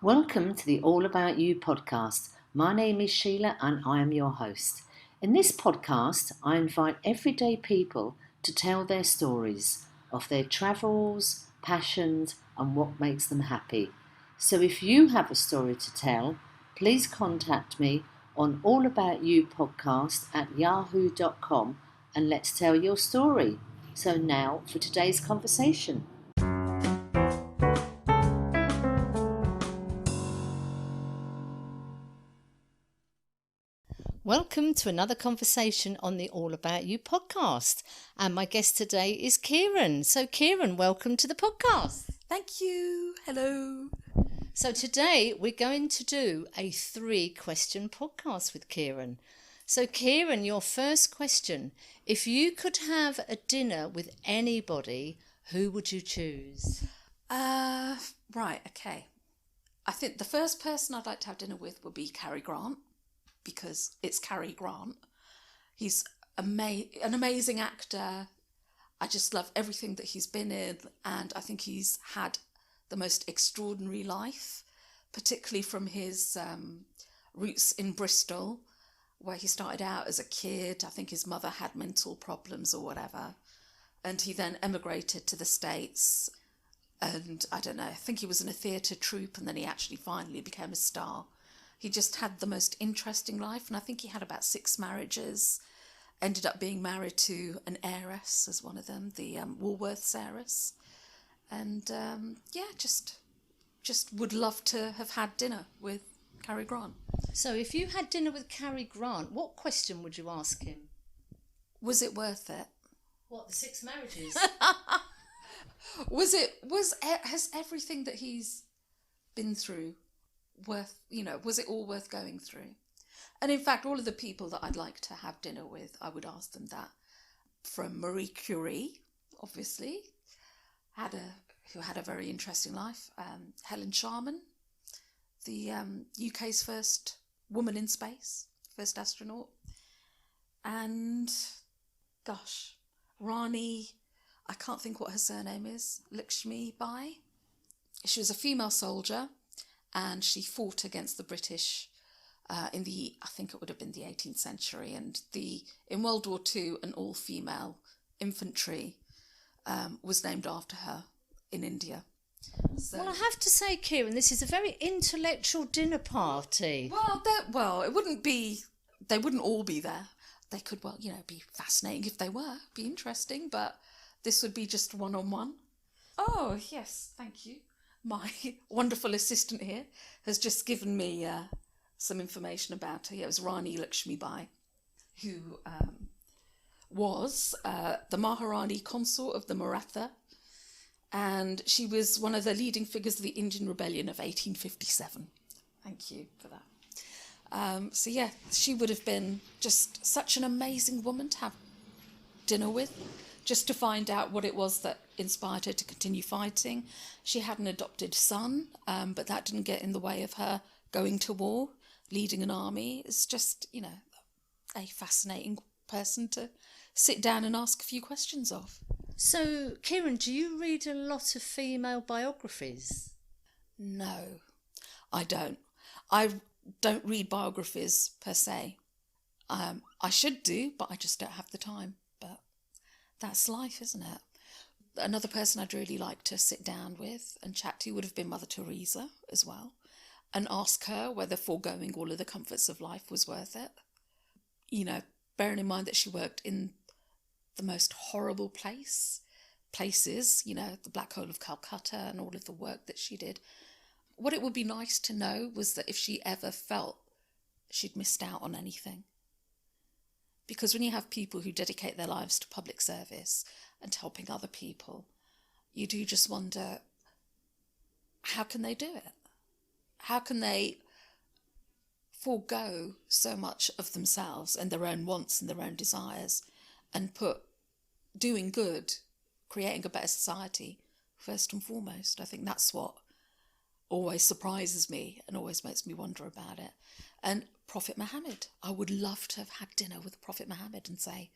Welcome to the All About You podcast. My name is Sheila and I am your host. In this podcast, I invite everyday people to tell their stories of their travels, passions, and what makes them happy. So if you have a story to tell, please contact me on allaboutyoupodcast@yahoo.com and let's tell your story. So now for today's conversation. Welcome to another conversation on the All About You podcast. And my guest today is Kiran. So, Kiran, welcome to the podcast. Thank you. Hello. So, today we're going to do a 3-question podcast with Kiran. So, Kiran, your first question: if you could have a dinner with anybody, who would you choose? Right, okay. I think the first person I'd like to have dinner with would be Cary Grant, because it's Cary Grant. He's an amazing actor. I just love everything that he's been in, and I think he's had the most extraordinary life, particularly from his roots in Bristol, where he started out as a kid. I think his mother had mental problems or whatever, and he then emigrated to the States, and I don't know, I think he was in a theatre troupe, and then he actually finally became a star. He just had the most interesting life, and I think he had about 6 marriages, ended up being married to an heiress as one of them, the Woolworths heiress. And just would love to have had dinner with Cary Grant. So if you had dinner with Cary Grant, what question would you ask him? Was it worth it? What, the 6 marriages? Has everything that he's been through was it all worth going through? And in fact, all of the people that I'd like to have dinner with, I would ask them that. From Marie Curie, obviously, who had a very interesting life. Helen Sharman, the UK's first woman in space, first astronaut. And, Rani, I can't think what her surname is, Lakshmibai. She was a female soldier, and she fought against the British I think it would have been the 18th century, and in World War II, an all-female infantry was named after her in India. So, well, I have to say, Kiran, this is a very intellectual dinner party. Well, it wouldn't be. They wouldn't all be there. They could, be fascinating if they were, be interesting, but this would be just one-on-one. Oh yes, thank you. My wonderful assistant here has just given me some information about her. Yeah, it was Rani Lakshmibai, who was the Maharani consort of the Maratha, and she was one of the leading figures of the Indian Rebellion of 1857. Thank you for that. She would have been just such an amazing woman to have dinner with, just to find out what it was that inspired her to continue fighting. She had an adopted son, but that didn't get in the way of her going to war, leading an army. It's just, a fascinating person to sit down and ask a few questions of. So, Kiran, do you read a lot of female biographies? No, I don't. I don't read biographies per se. I should do, but I just don't have the time. But that's life, isn't it? Another person I'd really like to sit down with and chat to would have been Mother Teresa as well, and ask her whether foregoing all of the comforts of life was worth it. Bearing in mind that she worked in the most horrible places, the Black Hole of Calcutta, and all of the work that she did. What it would be nice to know was that if she ever felt she'd missed out on anything. Because when you have people who dedicate their lives to public service and to helping other people, you do just wonder, how can they do it? How can they forego so much of themselves and their own wants and their own desires and put doing good, creating a better society first and foremost? I think that's what always surprises me and always makes me wonder about it. And Prophet Muhammad, I would love to have had dinner with Prophet Muhammad and say,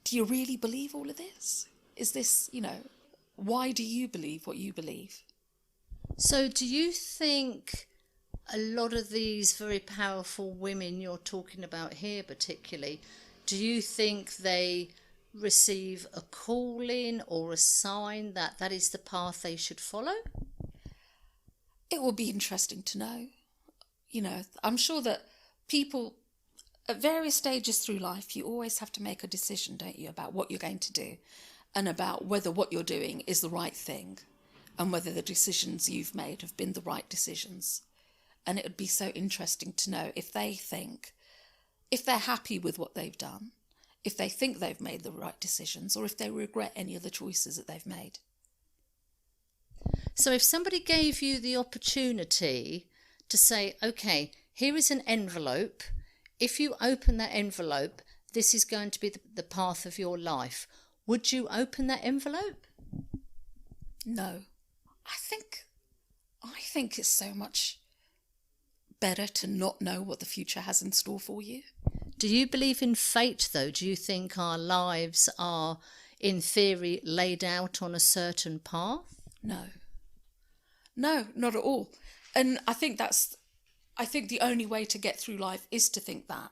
do you really believe all of this? Is this, why do you believe what you believe? So do you think a lot of these very powerful women you're talking about here particularly, do you think they receive a calling or a sign that that is the path they should follow? It will be interesting to know. I'm sure that people at various stages through life, you always have to make a decision, don't you, about what you're going to do and about whether what you're doing is the right thing and whether the decisions you've made have been the right decisions. And it would be so interesting to know if they're happy with what they've done, if they think they've made the right decisions, or if they regret any of the choices that they've made. So if somebody gave you the opportunity to say, okay, here is an envelope. If you open that envelope, this is going to be the path of your life. Would you open that envelope? No. I think it's so much better to not know what the future has in store for you. Do you believe in fate, though? Do you think our lives are, in theory, laid out on a certain path? No. No, not at all. And I think the only way to get through life is to think that.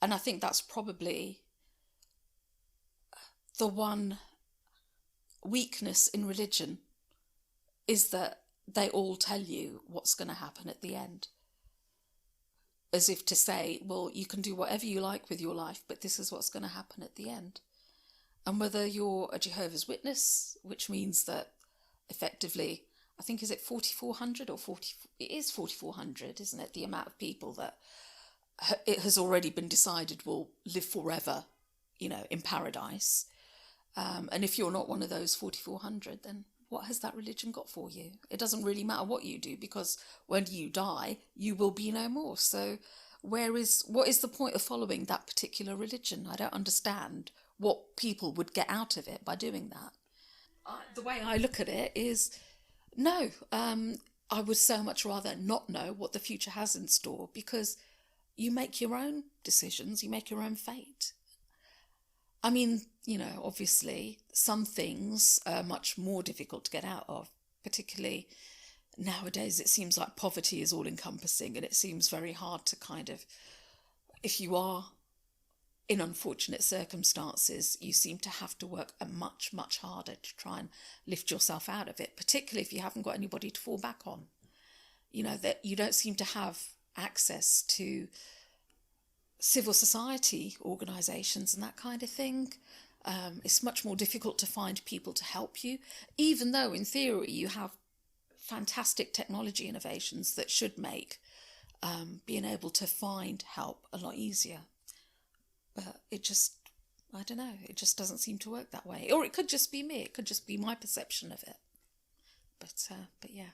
And I think that's probably the one weakness in religion, is that they all tell you what's going to happen at the end. As if to say, well, you can do whatever you like with your life, but this is what's going to happen at the end. And whether you're a Jehovah's Witness, which means that effectively, I think, is it 4,400 or 40? It is 4,400, isn't it? The amount of people that it has already been decided will live forever, in paradise. And if you're not one of those 4,400, then what has that religion got for you? It doesn't really matter what you do, because when you die, you will be no more. So what is the point of following that particular religion? I don't understand what people would get out of it by doing that. The way I look at it is, no, I would so much rather not know what the future has in store, because you make your own decisions, you make your own fate. I mean, obviously some things are much more difficult to get out of, particularly nowadays. It seems like poverty is all encompassing, and it seems very hard to if you are in unfortunate circumstances, you seem to have to work much, much harder to try and lift yourself out of it, particularly if you haven't got anybody to fall back on. That you don't seem to have access to civil society organisations and that kind of thing. It's much more difficult to find people to help you, even though in theory you have fantastic technology innovations that should make being able to find help a lot easier. But it just, I don't know, it just doesn't seem to work that way. Or it could just be me, it could just be my perception of it. But yeah.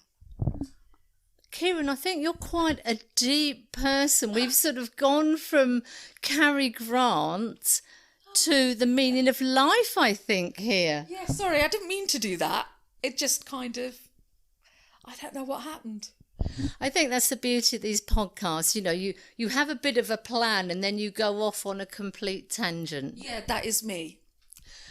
Kiran, I think you're quite a deep person. We've sort of gone from Cary Grant to the meaning of life, I think, here. Yeah, sorry, I didn't mean to do that. It just I don't know what happened. I think that's the beauty of these podcasts. You have a bit of a plan and then you go off on a complete tangent. Yeah, that is me.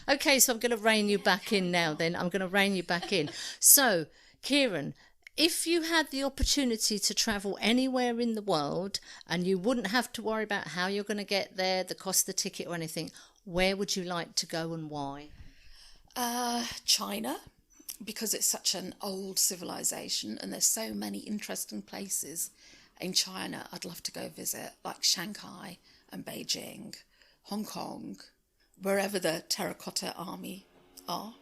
Okay, so I'm going to rein you back in now then. I'm going to rein you back in. So, Kiran, if you had the opportunity to travel anywhere in the world and you wouldn't have to worry about how you're going to get there, the cost of the ticket or anything, where would you like to go and why? China, because it's such an old civilization and there's so many interesting places in China I'd love to go visit, like Shanghai and Beijing, Hong Kong, wherever the Terracotta Army are.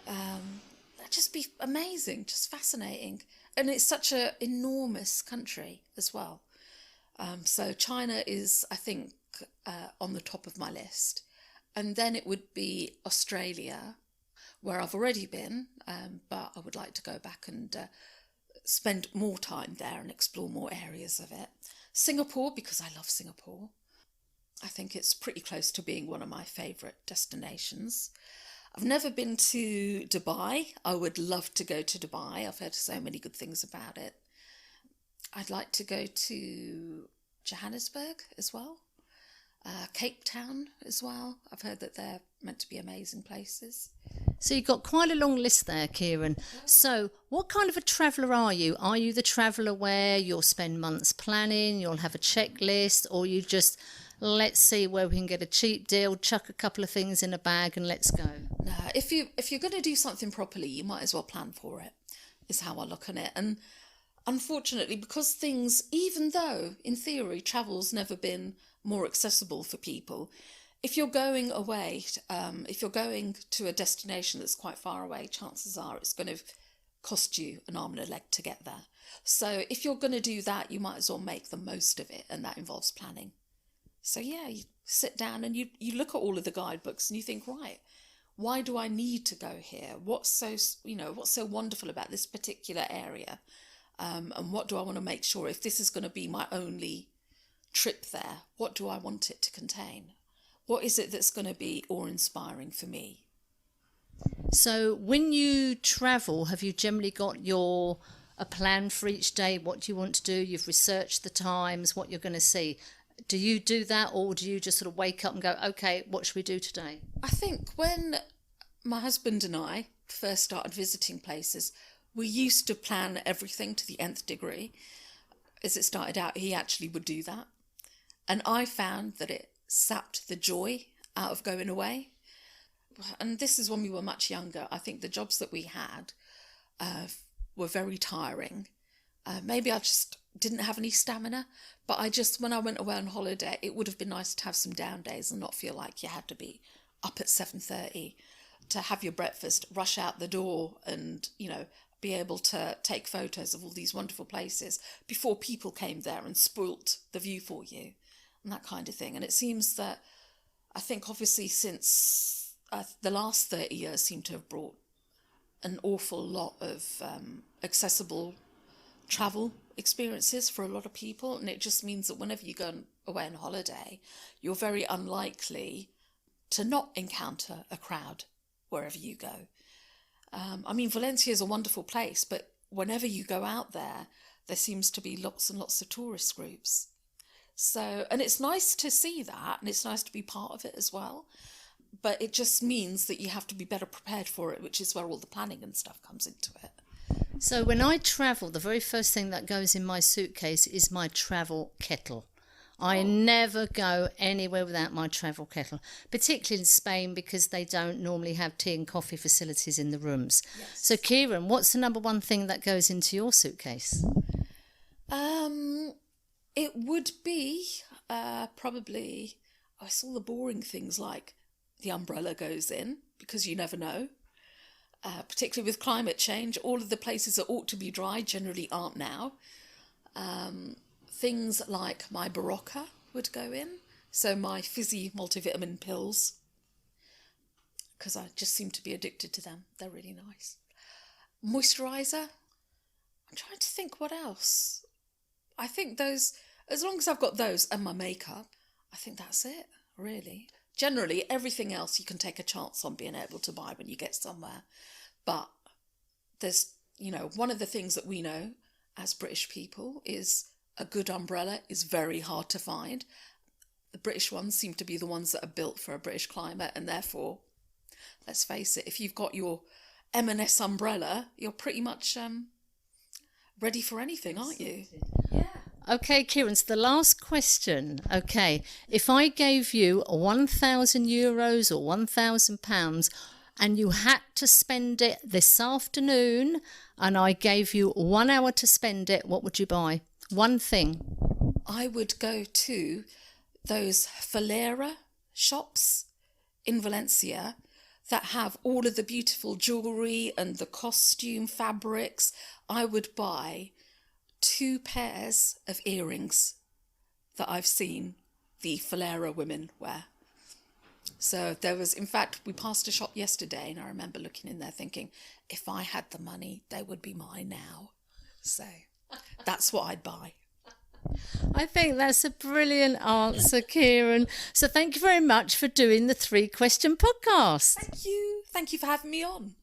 That'd just be amazing, just fascinating. And it's such an enormous country as well. So China is, I think, on the top of my list. And then it would be Australia, where I've already been, but I would like to go back and spend more time there and explore more areas of it. Singapore, because I love Singapore. I think it's pretty close to being one of my favourite destinations. I've never been to Dubai. I would love to go to Dubai. I've heard so many good things about it. I'd like to go to Johannesburg as well. Cape Town as well. I've heard that they're meant to be amazing places. So you've got quite a long list there, Kiran. So what kind of a traveller are you? Are you the traveller where you'll spend months planning, you'll have a checklist, or you just, let's see where we can get a cheap deal, chuck a couple of things in a bag and let's go? No, if you're going to do something properly, you might as well plan for it, is how I look on it. And unfortunately, because things, even though in theory travel's never been more accessible for people, if you're going away, if you're going to a destination that's quite far away, chances are it's going to cost you an arm and a leg to get there. So if you're going to do that, you might as well make the most of it, and that involves planning. So yeah, you sit down and you look at all of the guidebooks and you think, right, why do I need to go here? What's so wonderful about this particular area? And what do I want to make sure, if this is going to be my only trip there, what do I want it to contain? What is it that's going to be awe-inspiring for me? So when you travel, have you generally got a plan for each day, what do you want to do? You've researched the times, what you're going to see. Do you do that, or do you just sort of wake up and go, okay, what should we do today? I think when my husband and I first started visiting places, we used to plan everything to the nth degree. As it started out, he actually would do that. And I found that it sapped the joy out of going away. And this is when we were much younger. I think the jobs that we had were very tiring. Maybe I just didn't have any stamina, but when I went away on holiday, it would have been nice to have some down days and not feel like you had to be up at 7:30 to have your breakfast, rush out the door and, be able to take photos of all these wonderful places before people came there and spoilt the view for you and that kind of thing. And it seems that, I think obviously since the last 30 years seem to have brought an awful lot of accessible travel experiences for a lot of people, and it just means that whenever you go away on holiday, you're very unlikely to not encounter a crowd wherever you go. Valencia is a wonderful place, but whenever you go out there, there seems to be lots and lots of tourist groups. So, and it's nice to see that, and it's nice to be part of it as well. But it just means that you have to be better prepared for it, which is where all the planning and stuff comes into it. So when I travel, the very first thing that goes in my suitcase is my travel kettle. I never go anywhere without my travel kettle, particularly in Spain, because they don't normally have tea and coffee facilities in the rooms. Yes. So Kiran, what's the number one thing that goes into your suitcase? It would be probably, it's all the boring things like the umbrella goes in, because you never know. Particularly with climate change, all of the places that ought to be dry generally aren't now. Things like my Barocca would go in, so my fizzy multivitamin pills, because I just seem to be addicted to them. They're really nice. Moisturiser. I'm trying to think what else. I think those, as long as I've got those and my makeup, I think that's it, really. Generally, everything else you can take a chance on being able to buy when you get somewhere. But there's, one of the things that we know as British people is a good umbrella is very hard to find. The British ones seem to be the ones that are built for a British climate, and therefore, let's face it, if you've got your M&S umbrella, you're pretty much ready for anything, aren't you? Yeah. Okay, Kiran, so the last question. Okay, if I gave you €1,000 or £1,000 and you had to spend it this afternoon, and I gave you 1 hour to spend it, what would you buy? One thing. I would go to those Falera shops in Valencia that have all of the beautiful jewellery and the costume fabrics. I would buy 2 pairs of earrings that I've seen the Falera women wear. So there was, in fact, we passed a shop yesterday and I remember looking in there thinking, if I had the money, they would be mine now. So that's what I'd buy. I think that's a brilliant answer, Kiran. So thank you very much for doing the 3-question podcast. Thank you. Thank you for having me on.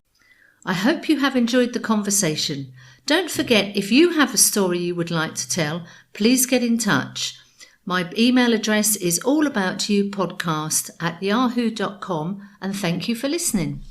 I hope you have enjoyed the conversation. Don't forget, if you have a story you would like to tell, please get in touch. My email address is allaboutyoupodcast@yahoo.com, and thank you for listening.